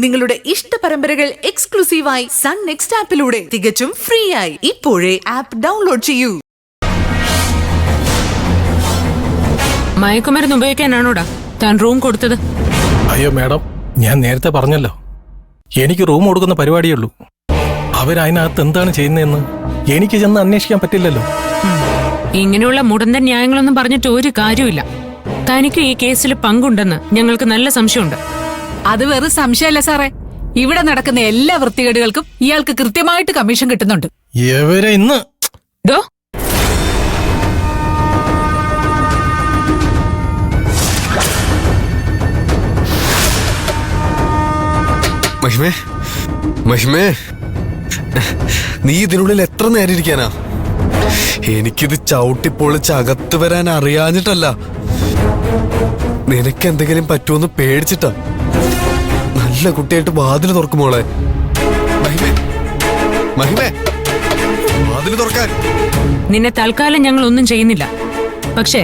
നിങ്ങളുടെ ഇഷ്ട പരമ്പരകൾ എക്സ്ക്ലൂസീവായി സൺ നെക്സ്റ്റ് ആപ്പിലൂടെ തികച്ചും ഫ്രീ ആയി ഇപ്പോഴേ ആപ്പ് ഡൗൺലോഡ് ചെയ്യൂ. മയക്കുമരുന്ന് ഉപയോഗിക്കാനാണോടാ താൻ റൂം കൊടുത്തത്? അയ്യോ മാഡം, ഞാൻ നേരത്തെ പറഞ്ഞല്ലോ, എനിക്ക് റൂം കൊടുക്കുന്ന പരിപാടിയുള്ളൂ. അവരതിനകത്ത് എന്താണ് ചെയ്യുന്നതെന്ന് എനിക്ക് ചെന്ന് അന്വേഷിക്കാൻ പറ്റില്ലല്ലോ. ഇങ്ങനെയുള്ള മുടന്തൻ ന്യായങ്ങളൊന്നും പറഞ്ഞിട്ട് ഒരു കാര്യമില്ല. തനിക്ക് ഈ കേസിൽ പങ്കുണ്ടെന്ന് ഞങ്ങൾക്ക് നല്ല സംശയമുണ്ട്. അത് വെറും സംശയമല്ല സാറേ, ഇവിടെ നടക്കുന്ന എല്ലാ വൃത്തികേടുകൾക്കും ഇയാൾക്ക് കൃത്യമായിട്ട് കമ്മീഷൻ കിട്ടുന്നുണ്ട്. ഇവരെ ഇന്ന് മഹിമേ, മഹിമേ, നീ ഇതിനുള്ളിൽ എത്ര നേരം ഇരിക്കാനാ? എനിക്കിത് ചവിട്ടിപ്പൊളിച്ച് അകത്ത് വരാൻ അറിയാഞ്ഞിട്ടല്ല, നിനക്ക് എന്തെങ്കിലും പറ്റുമെന്ന് പേടിച്ചിട്ടാ. നല്ല കുട്ടിയായിട്ട് വാതില് തുറക്കുമോളെ. മഹിമേ, മഹിമേ, വാതില് തുറക്കാൻ. നിന്നെ തൽക്കാലം ഞങ്ങൾ ഒന്നും ചെയ്യുന്നില്ല. പക്ഷേ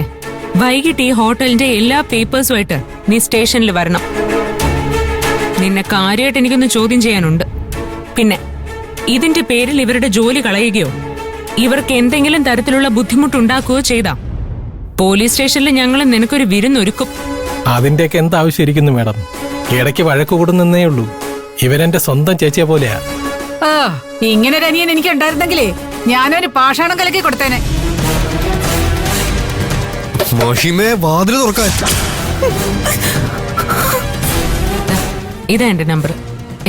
വൈകിട്ട് ഈ ഹോട്ടലിന്റെ എല്ലാ പേപ്പേഴ്സുമായിട്ട് നീ സ്റ്റേഷനിൽ വരണം. നിന്നെ കാര്യമായിട്ട് എനിക്കൊന്ന് ചോദ്യം ചെയ്യാനുണ്ട്. പിന്നെ ഇതിന്റെ പേരിൽ ഇവരുടെ ജോലി കളയുകയോ ഇവർക്ക് എന്തെങ്കിലും തരത്തിലുള്ള ബുദ്ധിമുട്ടുണ്ടാക്കുകയോ ചെയ്താ പോലീസ് സ്റ്റേഷനിൽ ഞങ്ങൾ നിനക്കൊരു വിരുന്നൊരുക്കും. അതിന്റെയൊക്കെ എന്താവശ്യം ഇരിക്കുന്നു മാഡം? ഇടയ്ക്ക് വഴക്ക് കൂടുന്നേ ഉള്ളൂ. ഇവരെന്റെ സ്വന്തം ചേച്ചിയെ പോലെയാ. ഇങ്ങനെ ഒരു അനിയൻ എനിക്ക് ഉണ്ടായിരുന്നെങ്കിലേ ഞാനൊരു പാഷാണം കലക്കി കൊടുത്തേനെ. മഹിമേ, വാതില് തുറക്കാൻ. ഇതാ എന്റെ നമ്പർ.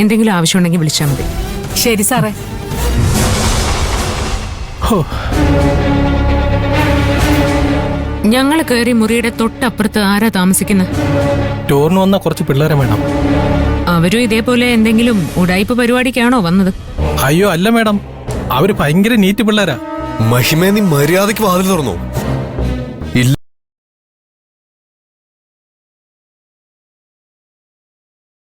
എന്തെങ്കിലും ആവശ്യമുണ്ടെങ്കിൽ വിളിച്ചാൽ മതി. ശരി സാറേ. ഞങ്ങൾ കയറി മുറിയുടെ തൊട്ടപ്പുറത്ത് ആരാ താമസിക്കുന്നത്? ടൂറിന് വന്ന കുറച്ച് പിള്ളേരെ വേണം. അവരും ഇതേപോലെ എന്തെങ്കിലും ഉടായിപ്പ് പരിപാടിക്കാണോ വന്നത്? അയ്യോ അല്ല മാഡം, അവര് ഭയങ്കര നീറ്റ് പിള്ളേരാ. മഹിമേ, നീ മര്യാദയ്ക്ക് വാതിൽ തുറന്നു.